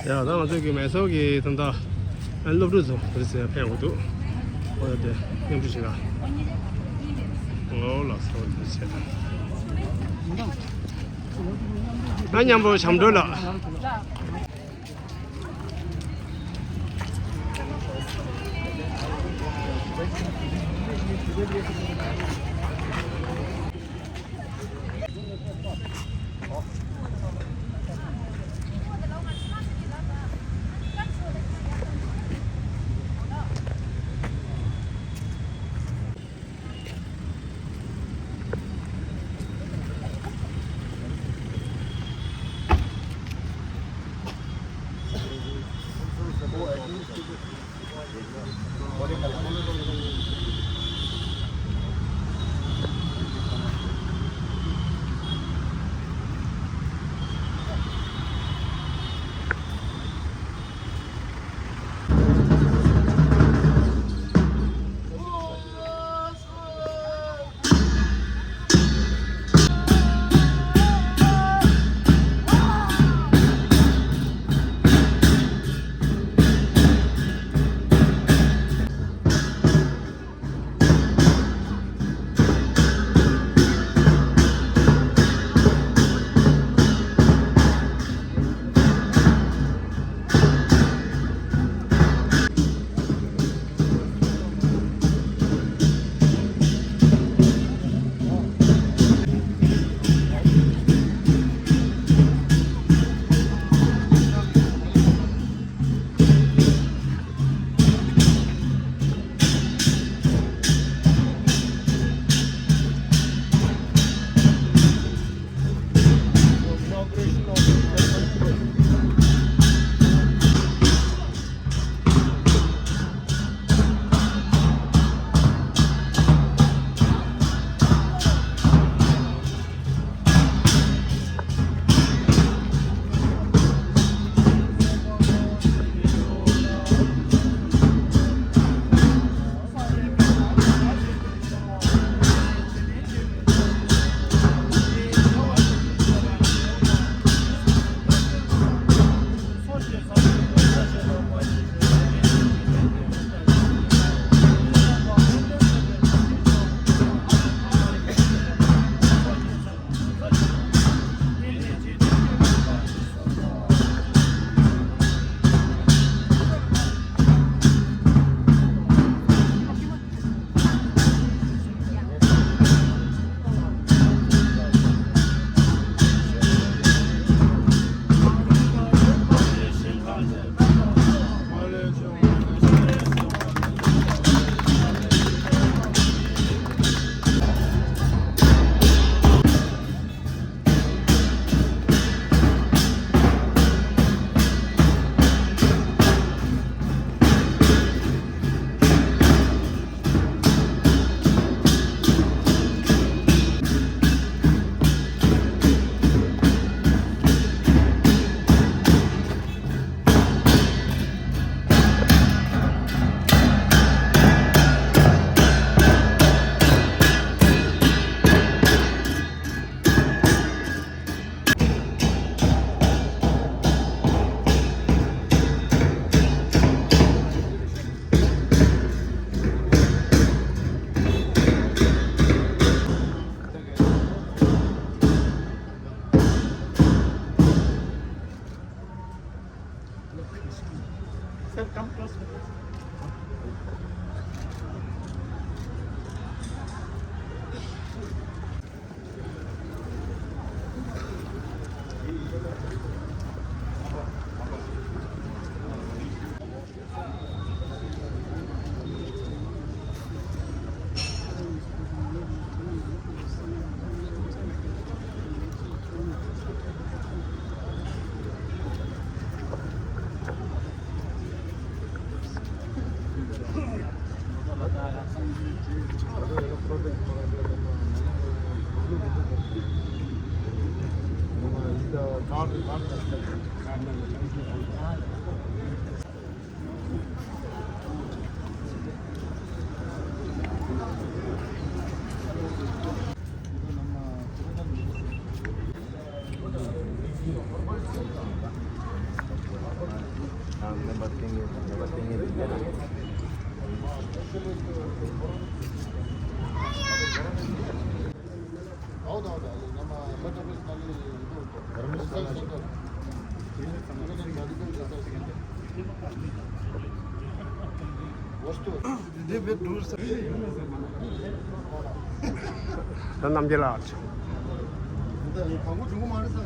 야, 나는 저기 매석이 된다. 안 lov르죠. 그래서 배우도 어때? 영주씨가. 올라서 됐어. 아니 뭐 잠들라. ಹೌದೌದು ಅಲ್ಲಿ ನಮ್ಮ ಹೆಡ್ ಆಫೀಸ್ನಲ್ಲಿ ಇದು ಉಂಟು ವಸ್ತು 전 남자라 왔죠. 광고 주고 말했어.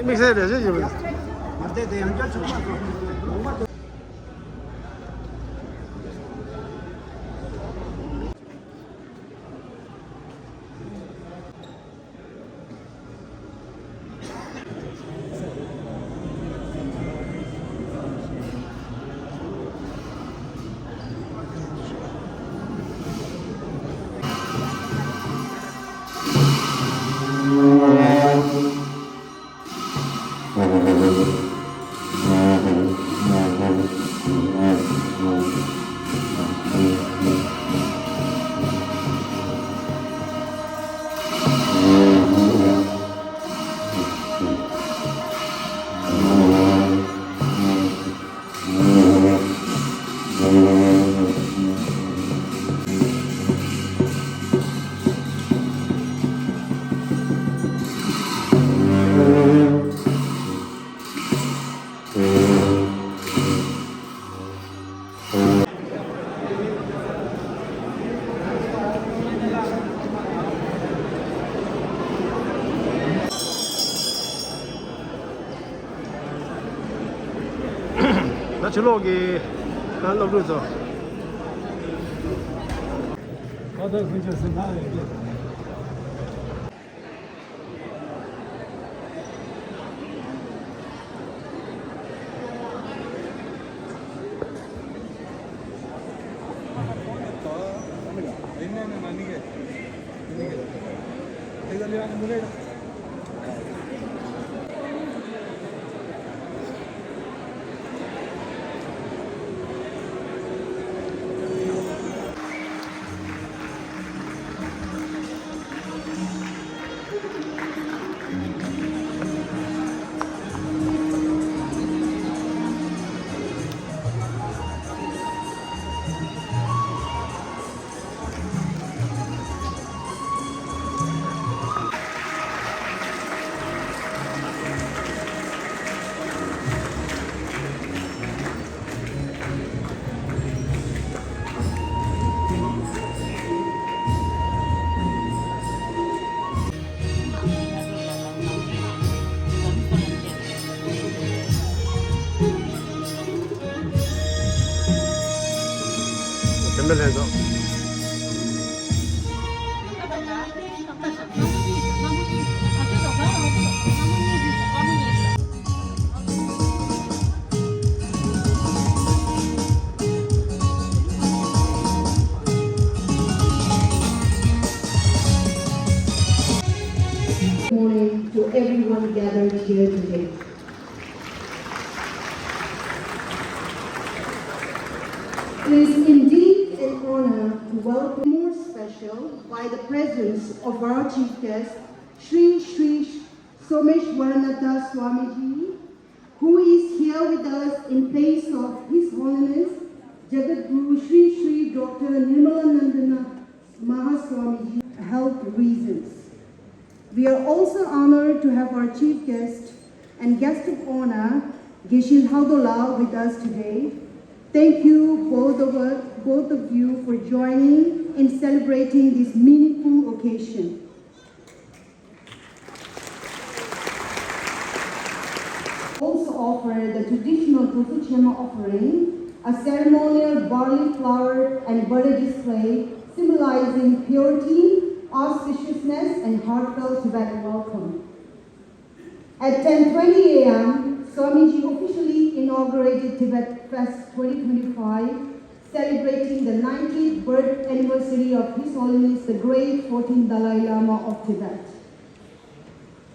믹스해야 되죠, 지금? 나 절로 오기 난 너브르죠. 가다 근처에서 나야 이게. 변별해서. Morning to everyone gathered here today. It is indeed an honor to welcome more special by the presence of our chief guest, Sri Someshwaranatha Swamiji, who is here with us in place of His Holiness Jagadguru Sri Dr. Nirmalanandana Mahaswamiji for health reasons. We are also honored to have our chief guest and guest of honor, Geshe Haudola, with us today. Thank you, both of you, for joining in celebrating this meaningful occasion. Also offer the traditional Tofuchema offering, a ceremonial barley flour and butter display symbolizing purity, auspiciousness, and heartfelt Tibetan welcome. At 10:20 a.m., Swamiji officially inaugurated Tibet Fest 2025, celebrating the 90th birth anniversary of His Holiness the Great 14th Dalai Lama of Tibet.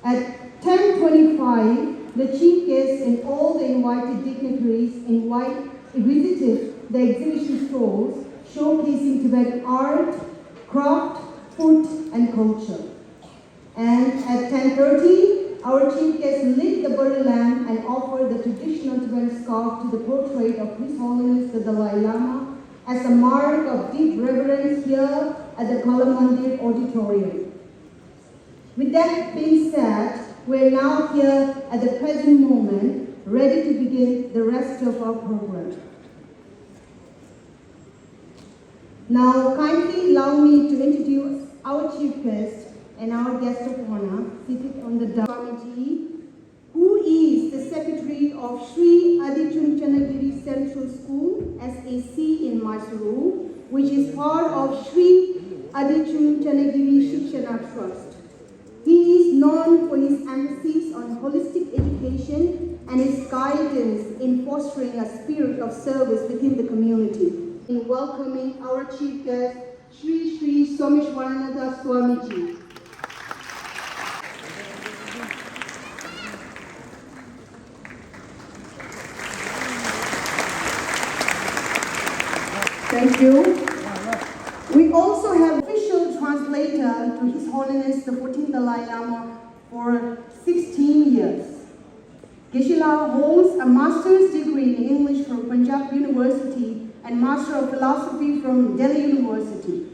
At 10:25, the chief guests and all the invited dignitaries visited the exhibition stalls showcasing Tibetan art, craft, food, and culture. And at 10:30, our chief guest lit the burning lamp and offered the traditional Tibetan scarf to the portrait of His Holiness the Dalai Lama as a mark of deep reverence here at the Kalamandira auditorium. With that being said, we're now here at the present moment, ready to begin the rest of our program. Now, kindly allow me to introduce our chief guest and our guest of honor, seated on the Swamiji, who is the secretary of Sri Adichunchanagiri Central School, SAC in Mysuru, which is part of Sri Adichunchanagiri Shikshana Trust. He is known for his emphasis on holistic education and his guidance in fostering a spirit of service within the community. In welcoming our chief guest, Sri Someshwarananda Swamiji. Thank you. We also have official translator to His Holiness the 14th Dalai Lama for 16 years. Geshe-la holds a master's degree in English from Punjab University and Master of Philosophy from Delhi University.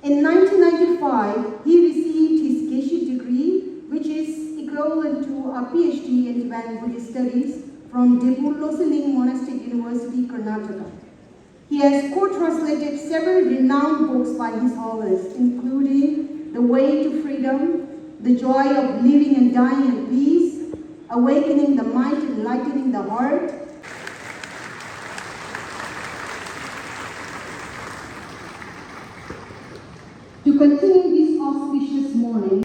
In 1995, he received his Geshe degree, which is equivalent to a PhD in Tibetan Buddhist Studies from Debur Loseling Monastic University, Karnataka. He has co-translated several renowned books by His Holiness, including The Way to Freedom, The Joy of Living and Dying in Peace, Awakening the Mind and Enlightening the Heart, to continue this auspicious morning,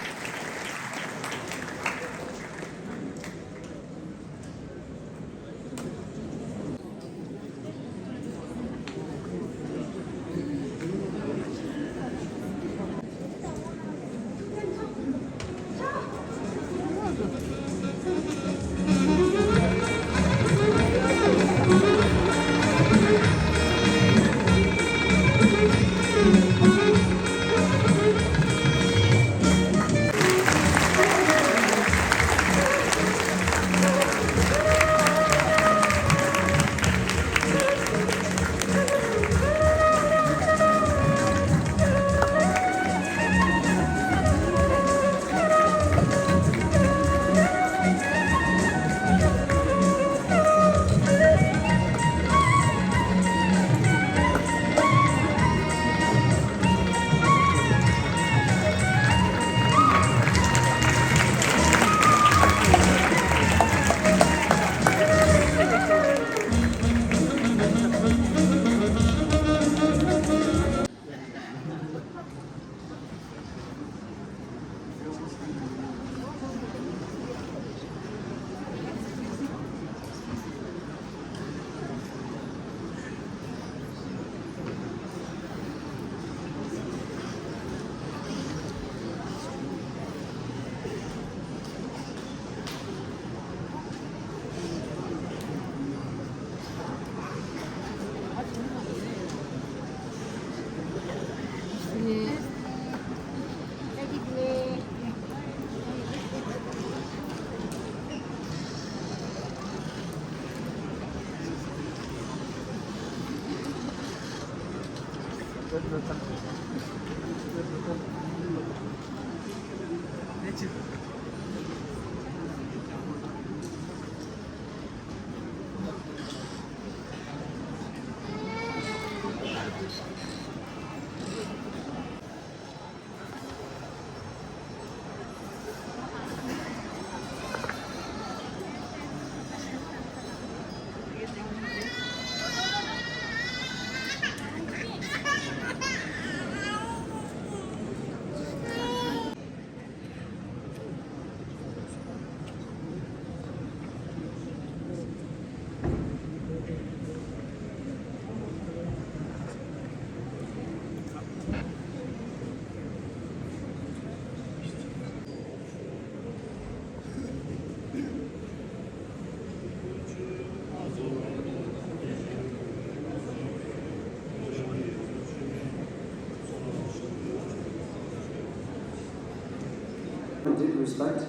deep respect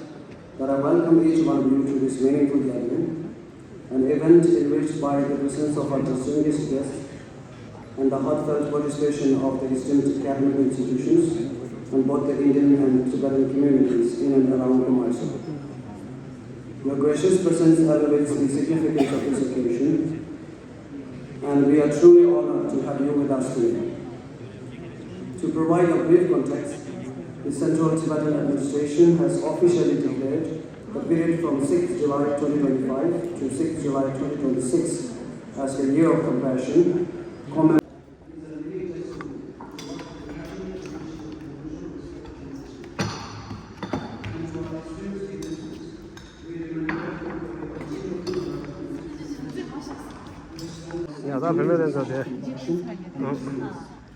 that I welcome each one of you to this meaningful gathering, an event enriched by the presence of our distinguished guests and the heartfelt participation of the esteemed cabinet institutions and both the Indian and Tibetan communities in and around Mysore. Your gracious presence elevates the significance of this occasion, and we are truly honored to have you with us today. To provide a brief context, the Central Tibetan Administration has officially declared the period from 6 July 2025 to 6 July 2026 as the Year of Compassion. 다 별로된서 돼.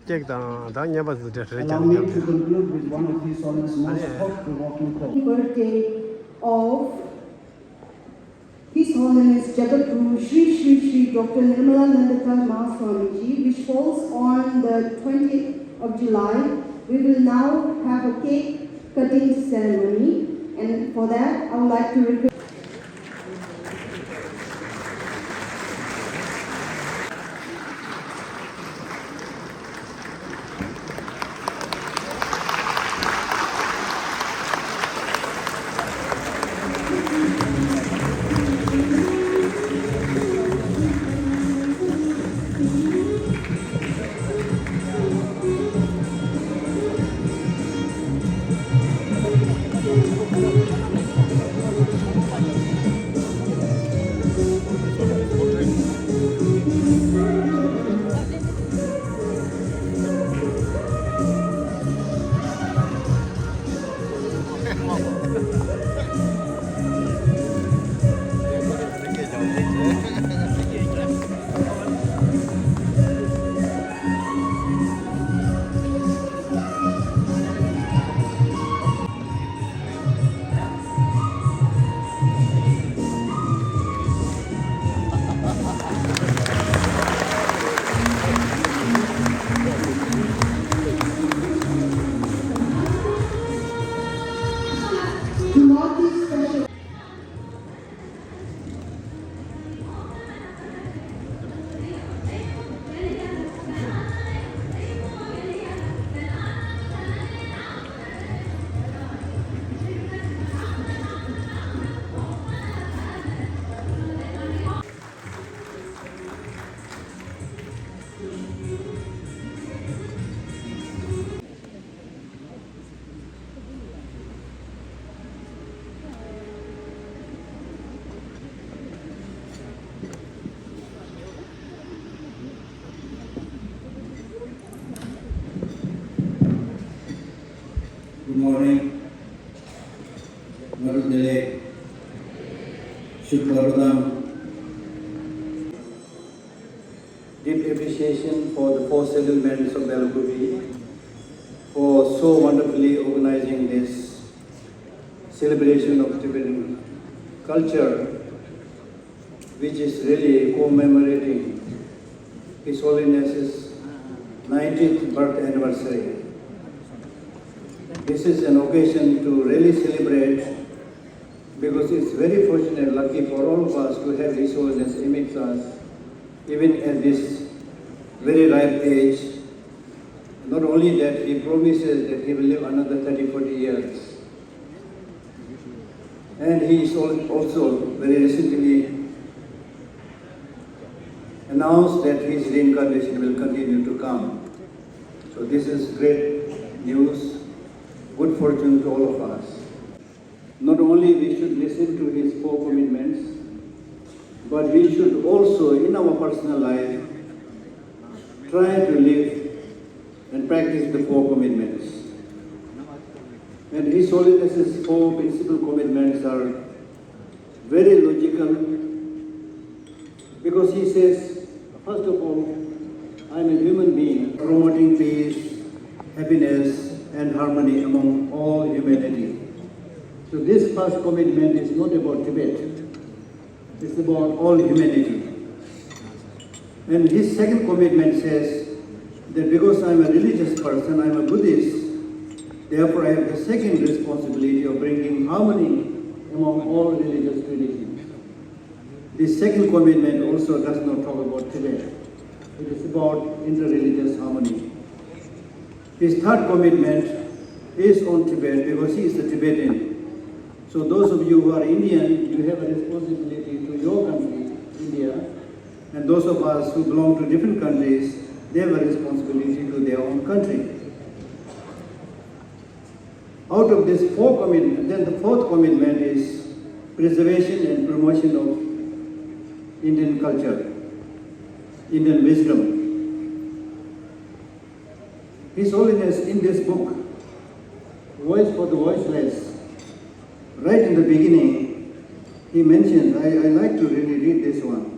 잭다 다 녀버스 돼. Allow me to conclude with one of His Holiness' most thought-provoking quotes. Birthday of His Holiness Jagat Guru Sri Dr. Nirmala Mahaswamiji, which falls on the 20th of July. We will now have a cake cutting ceremony, and for that I would like to request Good morning. Marudale, Shukwaradam. Deep appreciation for the four settlements of Belguvi for so wonderfully organizing this celebration of Tibetan culture, which is really commemorating His Holiness's 90th birth anniversary. This is an occasion to really celebrate, because it's very fortunate, lucky for all of us to have His Holiness amidst us, even at this very ripe age. Not only that, he promises that he will live another 30-40 years. And he is also very recently announced that his reincarnation will continue to come. So this is great news, good fortune to all of us. Not only we should listen to his four commitments, but we should also, in our personal life, try to live and practice the four commitments. And His Holiness's four principal commitments are very logical, because he says, first of all, I am a human being promoting peace, happiness, and harmony among all humanity. So this first commitment is not about Tibet, it's about all humanity. And his second commitment says that because I'm a religious person, I'm a Buddhist, Therefore, I have the second responsibility of bringing harmony among all religious traditions. This second commitment also does not talk about Tibet. It is about interreligious harmony. His third commitment is on Tibet because he is a Tibetan. So those of you who are Indian, you have a responsibility to your country, India, and those of us who belong to different countries, they have a responsibility to their own country. Out of this four commitments, then the fourth commitment is preservation and promotion of Indian culture, Indian wisdom. His Holiness in this book, Voice for the Voiceless, right in the beginning, he mentioned, I like to really read this one.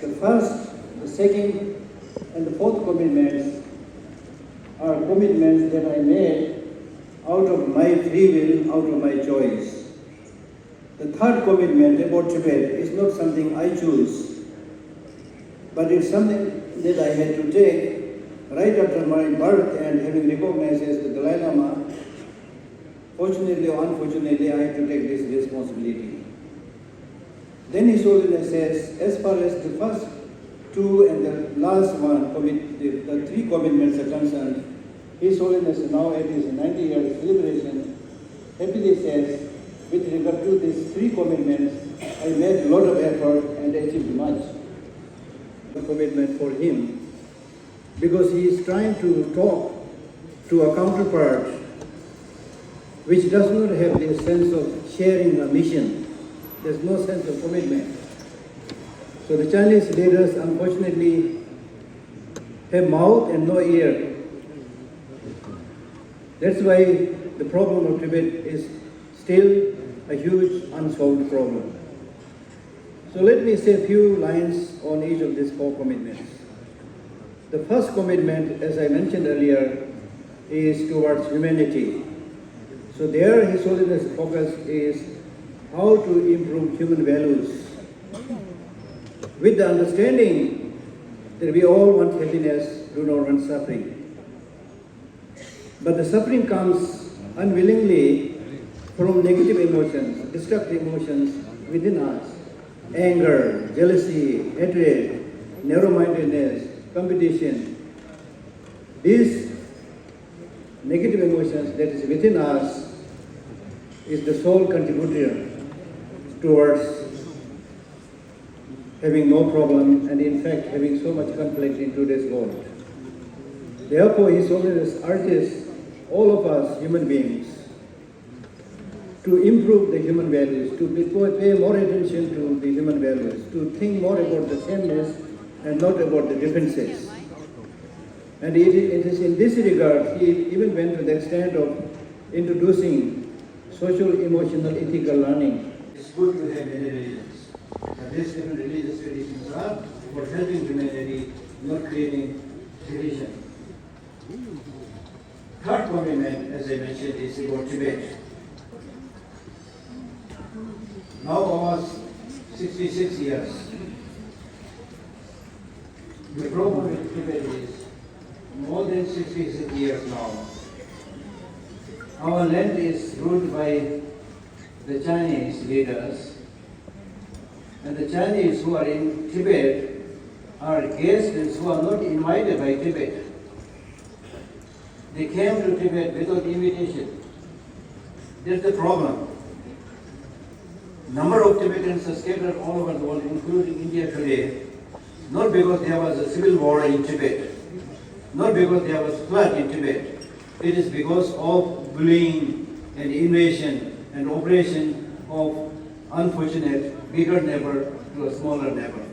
The first, the second, and the fourth commitments are commitments that I made out of my free will, out of my choice. The third commitment about Tibet is not something I choose, but it's something that I had to take right after my birth and having recognized as the Dalai Lama. Fortunately or unfortunately, I had to take this responsibility. Then His Holiness says, as far as the first two and the last one, the three commitments are concerned, His Holiness now at his 90-year celebration happily says, with regard to these three commitments, I made a lot of effort and achieved much. The commitment for him, because he is trying to talk to a counterpart which does not have this sense of sharing a mission. There's no sense of commitment. So the Chinese leaders unfortunately have mouth and no ear. That's why the problem of Tibet is still a huge unsolved problem. So let me say a few lines on each of these four commitments. The first commitment, as I mentioned earlier, is towards humanity. So there His Holiness' focus is how to improve human values with the understanding that we all want happiness, do not want suffering. But the suffering comes unwillingly from negative emotions, destructive emotions within us. Anger, jealousy, hatred, narrow-mindedness, competition. These negative emotions that is within us is the sole contributor towards having no problem and in fact having so much conflict in today's world. Therefore, His Holiness urges all of us human beings to improve the human values, to pay more attention to the human values, to think more about the sameness and not about the differences. And it is in this regard, he even went to the extent of introducing social, emotional, ethical learning. It's good to have many religions. But these different religious traditions are for helping humanity, not creating division. Third commitment, as I mentioned, is about Tibet. Now almost 66 years. The problem with Tibet is more than 66 years now. Our land is ruled by the Chinese leaders, and the Chinese who are in Tibet are guests who are not invited by Tibet. They came to Tibet without invitation. That's the problem. Number of Tibetans are scattered all over the world, including India today, not because there was a civil war in Tibet, not because there was flood in Tibet. It is because of bullying and invasion and oppression of unfortunate bigger neighbor to a smaller neighbor.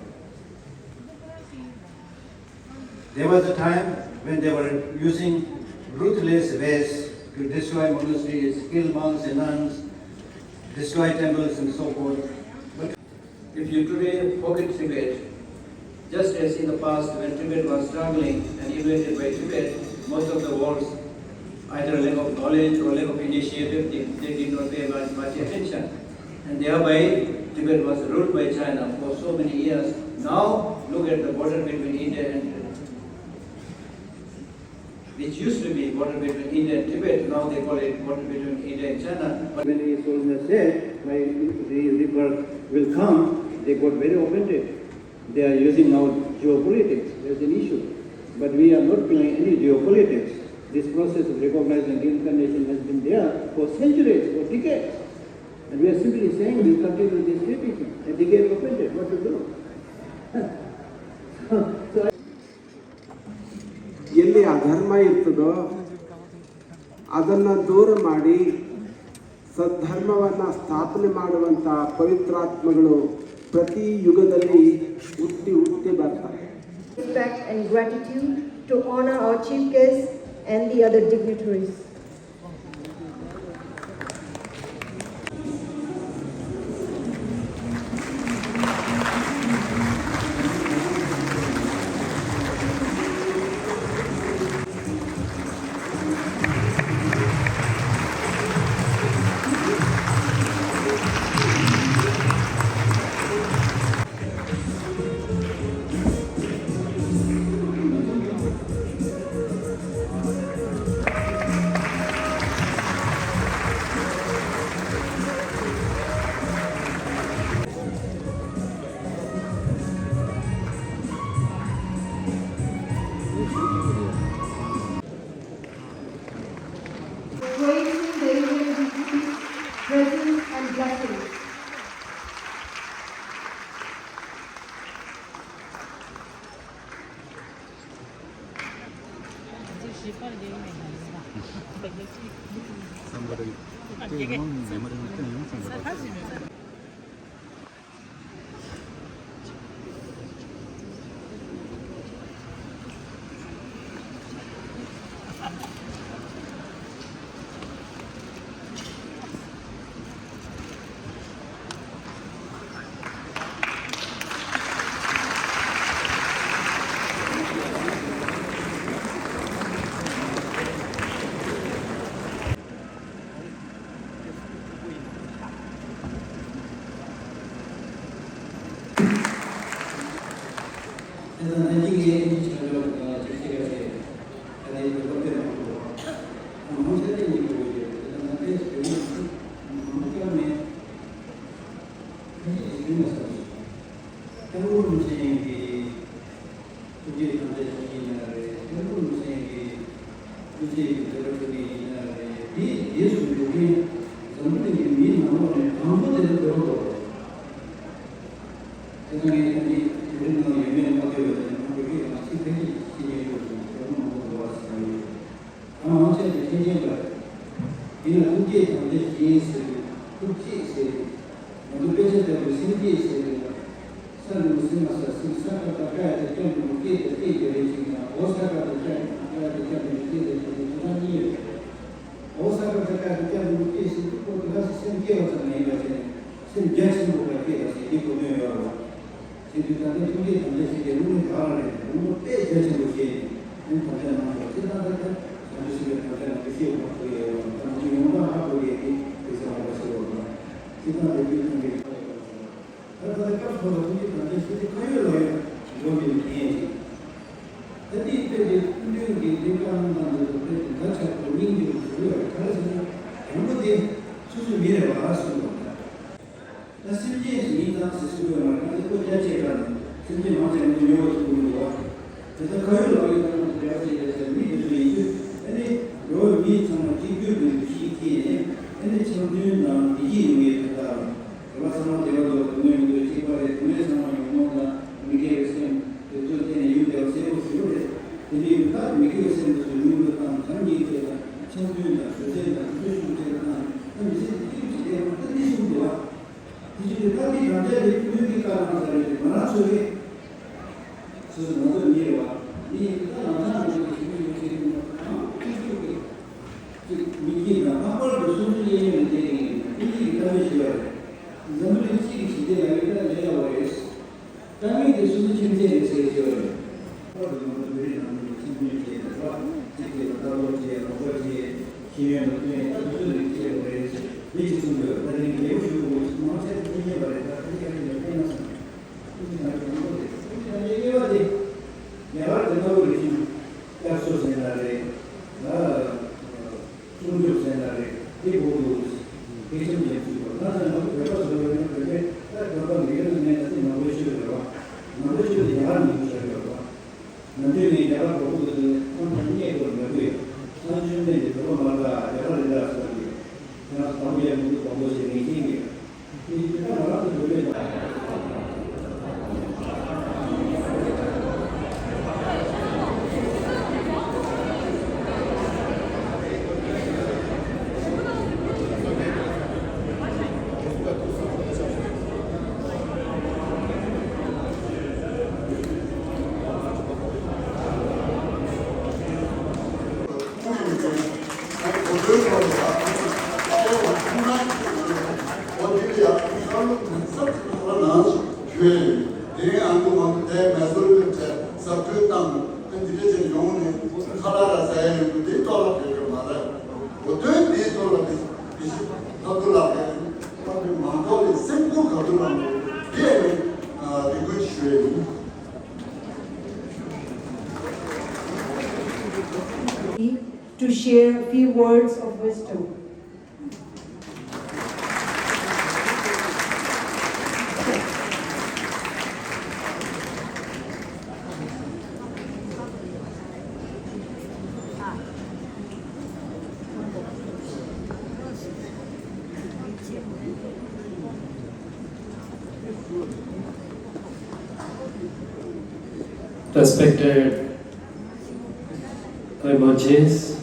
There was a time when they were using ruthless ways to destroy monasteries, kill monks and nuns, destroy temples and so forth. But if you today forget Tibet, just as in the past when Tibet was struggling and invaded by Tibet, most of the world's either lack of knowledge or lack of initiative, they did not pay much attention. And thereby Tibet was ruled by China for so many years. Now look at the border between India and which used to be border between India and Tibet, now they call it border between India and China. But when his Holiness said, my rebirth will come, they got very offended. They are using now geopolitics as an issue. But we are not playing any geopolitics. This process of recognizing reincarnation has been there for centuries, for decades. And we are simply saying we continue this tradition. And they get offended. What to do? So ಎಲ್ಲಿ ಅಧರ್ಮ ಇರ್ತದೋ ಅದನ್ನು ದೂರ ಮಾಡಿ ಸದ್ಧರ್ಮವನ್ನು ಸ್ಥಾಪನೆ ಮಾಡುವಂಥ ಪವಿತ್ರಾತ್ಮಗಳು ಪ್ರತಿ ಯುಗದಲ್ಲಿ ಹುಟ್ಟಿ ಬರ್ತಾರೆ. Respect and gratitude to honor our chief guests and the other dignitaries. Praising the Indian dignitaries, presence and blessings. Never To share a few words of wisdom. Respected Rinpoches,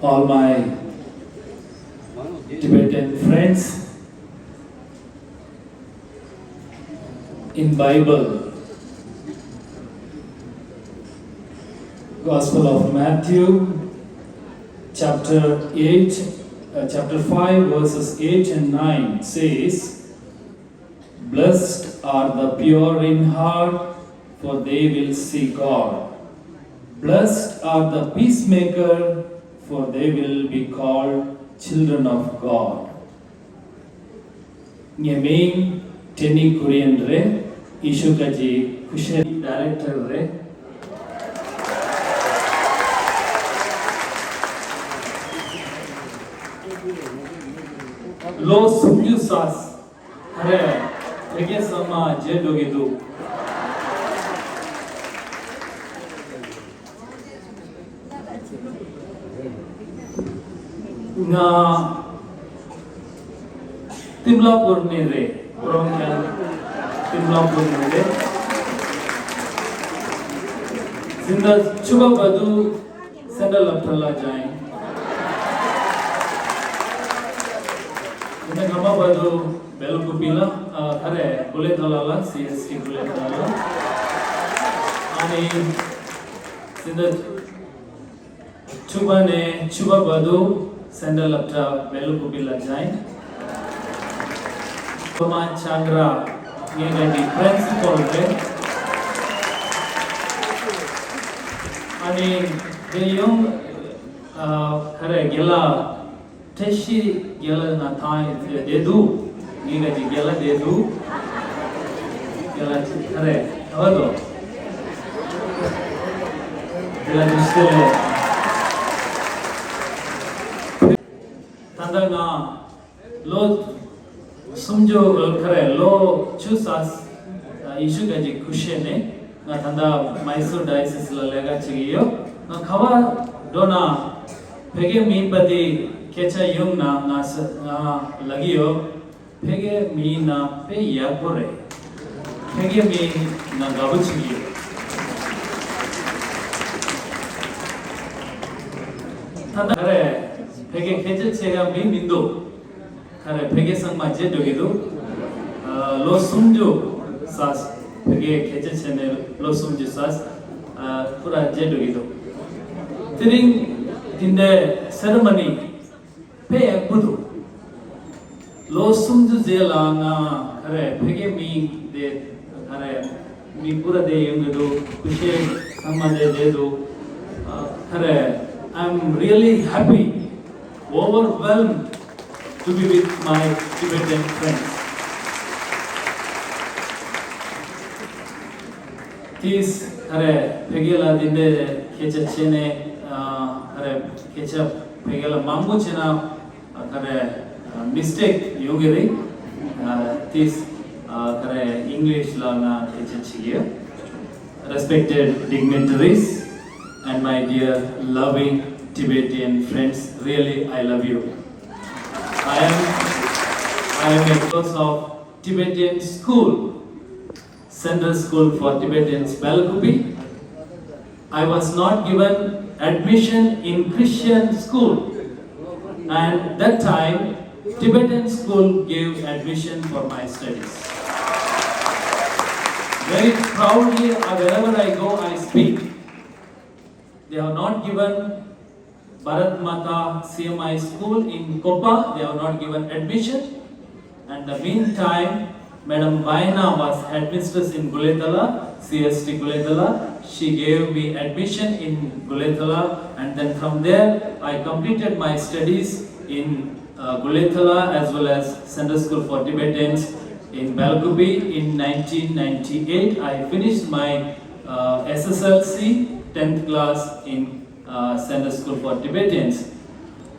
all my Tibetan friends, in Bible, Gospel of Matthew, chapter 5, verses 8 and 9 says, "Blessed are the pure in heart, for they will see God. Blessed are the peacemaker, for they will be called children of God." Ngeming Teni Korean re, Ishukaji Kushen director re. Lo Sumyu Sas, Hare, Ege Sama Jedogidu. Nga Timlapur ni re, Orongkyan Timlapur ni re. Zinda Chuba Badu Sandal Aptala Jain. Zinda Gama Badu Belukupila, Hare, Bule Talala, CST Bule Talala. Ani Zinda Chuba ne Chuba Badu Sandal Apta Belukupila Jain. Pama Changra, Nigadi principal re. Ani the young Hare Gela Teshi Gela Nathai Dedu, Nigadi Gela Dedu, Gela Hare, Avado Gela Distille Tandanga Lo Sumjo Kare Lo Chusas Ishugaji Kushene Natanda Mysore Diocese Lalega Chigiyo Kawa Dona Pege Minbadi Kecha Yung na Lagiyo Pege Mi na Pe Yapore Pege Mi na Gabu Chigiyo Tanda Kare Pege Kecha Chega Mi Mindo Kare Pege Sangma Jedogidu Lo Sumjo Sas Pege Kecha Chene Lo Sumjo Sas Pura Jedogidu Tiring in the ceremony Pe Budu Lo Sumjo Zela na Kare Pege Mi de Kare Mi Pura de Yungudu Kushe Sangma de Dedu Kare I'm really happy, overwhelmed to be with my Tibetan friends. This Hare Pegela Dinde Kecha Chene Hare Kecha Pegela Mambu Chena mistake yogiri this English lana here. Respected dignitaries and my dear loving Tibetan friends, really I love you. I am a course of Tibetan school, Central School for Tibetans, Balakupi. I was not given admission in Christian school, and that time Tibetan school gave admission for my studies. Very proudly, wherever I go, I speak. They have not given Bharat Mata CMI school in Kopa, they have not given admission. And the meantime, Madam Baina was headmistress in Guletala, CST Guletala. She gave me admission in Guletala, and then from there I completed my studies in Guletala as well as Central School for Tibetans in Balkupi. In 1998, I finished my SSLC 10th class in Central School for Tibetans.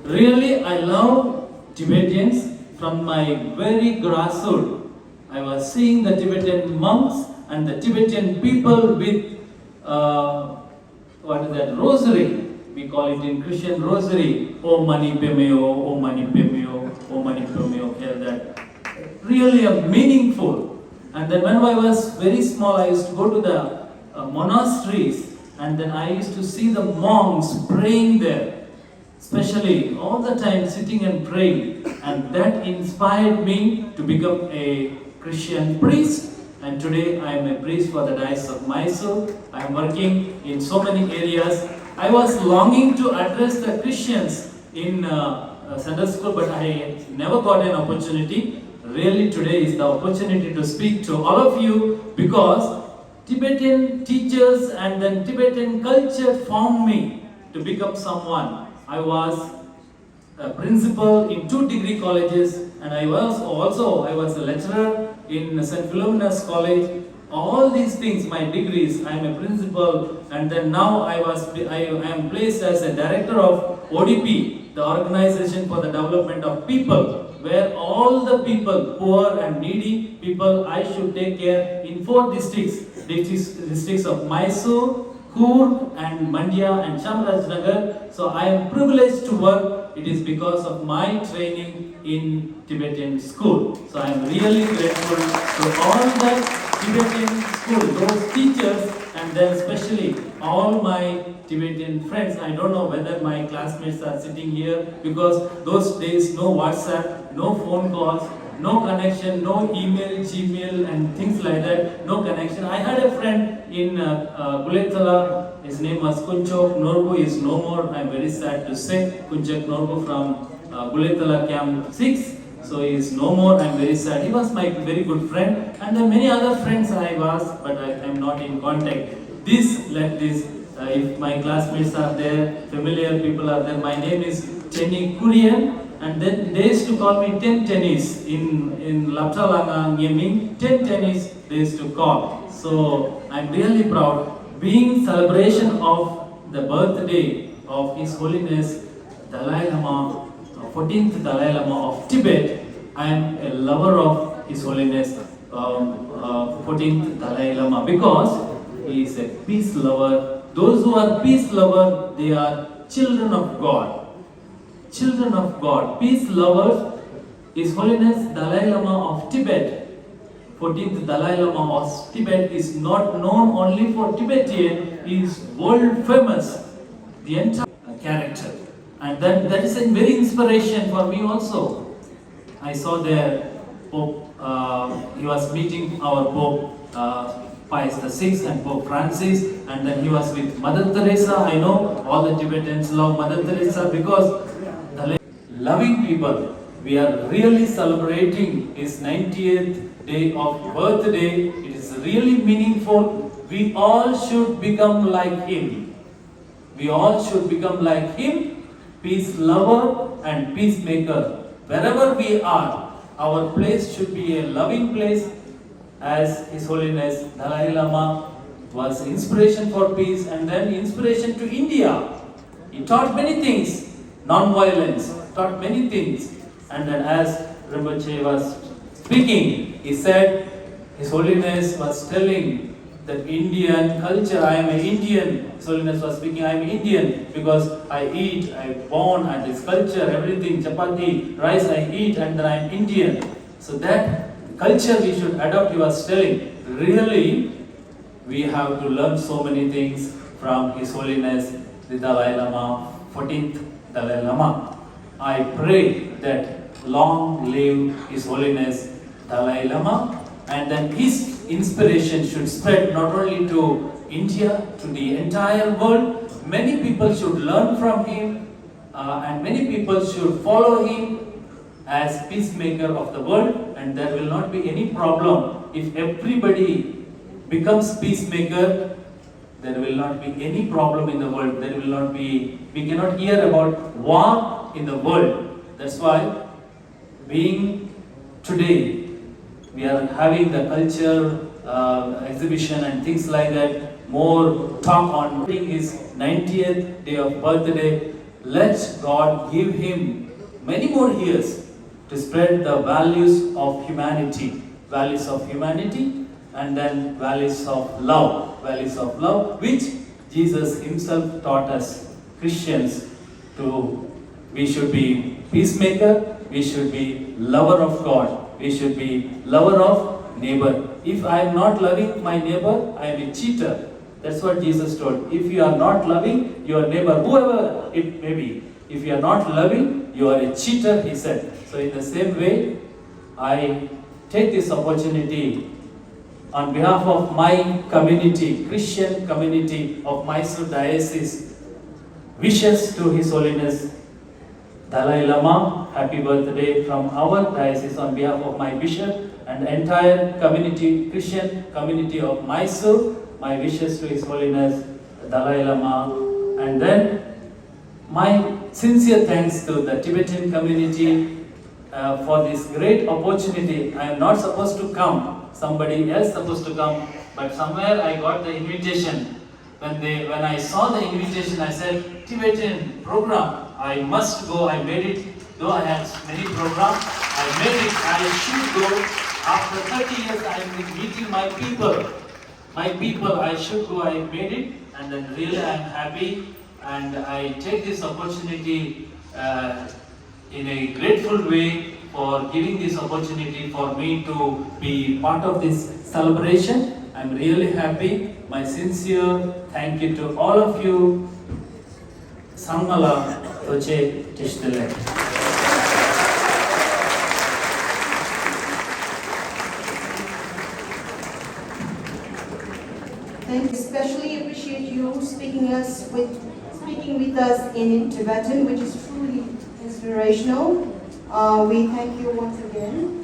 Really, I love Tibetans. From my very grassroots, I was seeing the Tibetan monks and the Tibetan people with rosary. We call it in Christian rosary. Om Mani Pemeo, Om Mani Pemeo, Om Mani Pemeo. That really meaningful. And then when I was very small, I used to go to the monasteries, and then I used to see the monks praying there, especially all the time sitting and praying, and that inspired me to become a Christian priest. And today I am a priest for the Diocese of Mysore. I am working in so many areas. I was longing to address the Christians in Sunday school, but I never got an opportunity. Really, today is the opportunity to speak to all of you, because Tibetan teachers and then Tibetan culture formed me to become someone. I was a principal in 2 degree colleges, and I was a lecturer in St. Philomena's College. All these things, my degrees, I am a principal, and then now I am placed as a director of ODP, the Organization for the Development of People, where all the people, poor and needy people, I should take care in 4 districts of Mysore, Coorg and Mandya and Chamarajanagar. So I am privileged to work. It is because of my training in Tibetan school. So I am really grateful to all the Tibetan school, those teachers, and then especially all my Tibetan friends. I don't know whether my classmates are sitting here, because those days no WhatsApp, no phone calls, no connection, no email, Gmail and things like that, no connection. I had a friend in Guletala, his name was Kunchok Norbu, is no more, I am very sad to say. Kunchok Norbu from Guletala Camp 6. So he is no more, I am very sad. He was my very good friend, and then many other friends I was, but I am not in contact. If my classmates are there, familiar people are there, my name is Chenny Kurian, and then they used to call me 10 Tennis in Laptalanga gaming. 10 Tennis they used to call. So I am really proud. Being celebration of the birthday of His Holiness Dalai Lama, 14th Dalai Lama of Tibet, I am a lover of His Holiness 14th Dalai Lama, because he is a peace lover. Those who are peace lover, they are children of God. Children of God, peace lovers. His Holiness Dalai Lama of Tibet, 14th Dalai Lama of Tibet, is not known only for Tibetan, he is world famous. The entire character. And that is a very inspiration for me also. I saw there Pope, he was meeting our Pope Pius VI and Pope Francis, and then he was with Mother Teresa. I know all the Tibetans love Mother Teresa, because the loving people, we are really celebrating his 90th day of birthday. It is really meaningful. We all should become like him. We all should become like him. Peace lover and peacemaker. Wherever we are, our place should be a loving place, as His Holiness Dalai Lama was inspiration for peace and then inspiration to India. He taught many things. non-violence, taught many things. And then as Rinpoche was speaking, he said, His Holiness was telling that Indian culture, I am an Indian. His Holiness was speaking, I am Indian because I eat, I born, and this culture, everything, chapati, rice I eat, and then I am Indian. So that culture we should adopt, he was telling. Really, we have to learn so many things from His Holiness, the Dalai Lama, 14th Dalai Lama. I pray that long live His Holiness Dalai Lama, and then his inspiration should spread not only to India, to the entire world. Many people should learn from him, and many people should follow him as peacemaker of the world, and there will not be any problem if everybody becomes peacemaker. There will not be any problem in the world. There will not be, we cannot hear about war in the world. That's why being today we are having the culture exhibition and things like that, more talk on his 90th day of birthday. Let God give him many more years to spread the values of humanity, and then values of love, which Jesus himself taught us Christians to. We should be peacemaker, we should be lover of God, we should be lover of neighbor. If I am not loving my neighbor, I am a cheater. That's what Jesus told. If you are not loving your neighbor, whoever it may be, if you are not loving, you are a cheater, he said. So in the same way, I take this opportunity on behalf of my community, Christian community of Mysore Diocese, wishes to His Holiness Dalai Lama, happy birthday from our diocese on behalf of my bishop and the entire community, Christian community of Mysore. My wishes to His Holiness Dalai Lama, and then my sincere thanks to the Tibetan community for this great opportunity. I am not supposed to come, somebody else supposed to come, but somewhere I got the invitation. When I saw the invitation, I said, Tibetan program, I must go. I made it, though I had many programs, I made it, I should go. After 30 years, I am meeting my people, I should go, I made it, and then really I am happy, and I take this opportunity in a grateful way for giving this opportunity for me to be part of this celebration. I am really happy. My sincere thank you to all of you. Sangala Toche Tishtele. Thank you. Especially appreciate you speaking with us in Tibetan, which is truly inspirational. We thank you once again.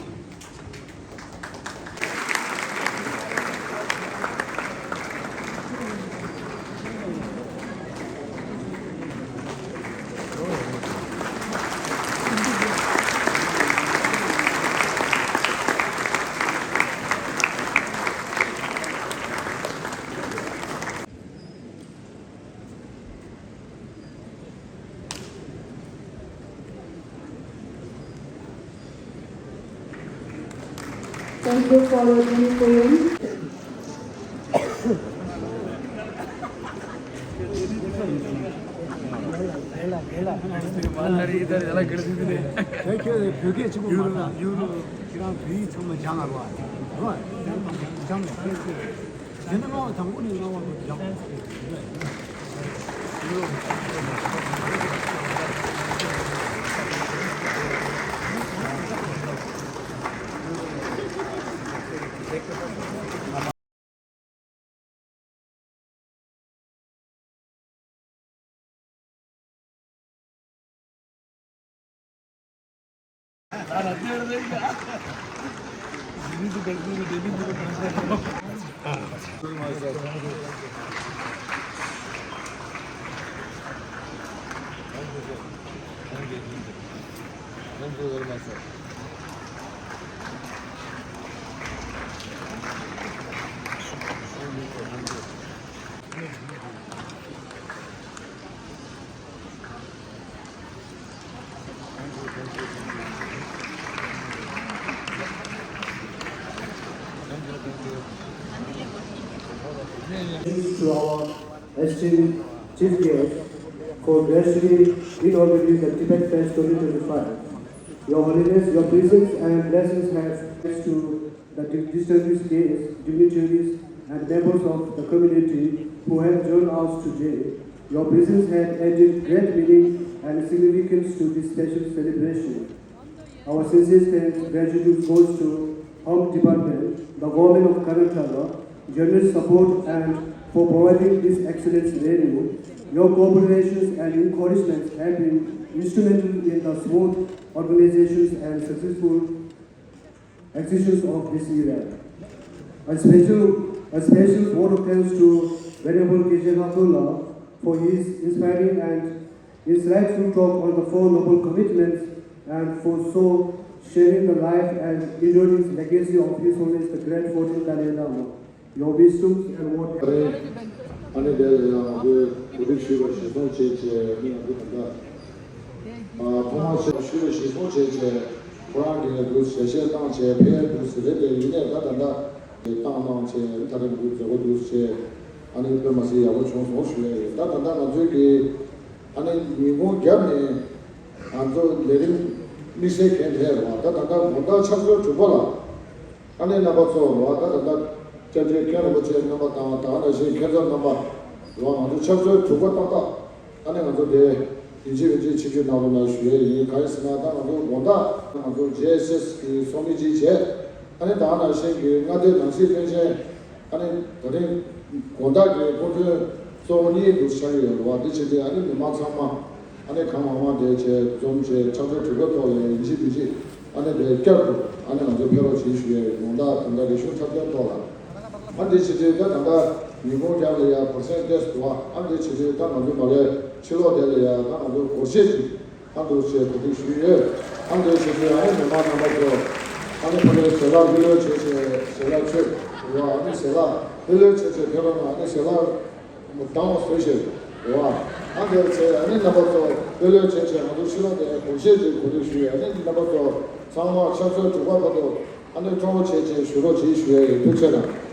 Thank you for your poem. Thank you very much, sir. To our esteemed chief guest for graciously inaugurating the Tibet Fest 2025. Your Holiness, your presence and blessings have thanks to the distinguished guests, dignitaries, and members of the community who have joined us today. Your presence has added great meaning and significance to this special celebration. Our sincere thanks and gratitude goes to Home Department, the government of Kalamandira, generous support and for providing this excellent venue. Your cooperations and encouragements have been instrumental in the smooth organizations and successful executions of this event. A special vote of thanks to Venerable Kejahatullah for his inspiring and insightful talk on the Four Noble Commitments and for so sharing the life and enduring legacy of His Holiness the Great 14th Dalai Lama. Your wisdom and what 상마 셔서 주고받고 안에 좀 제제 주로 지시에 도체나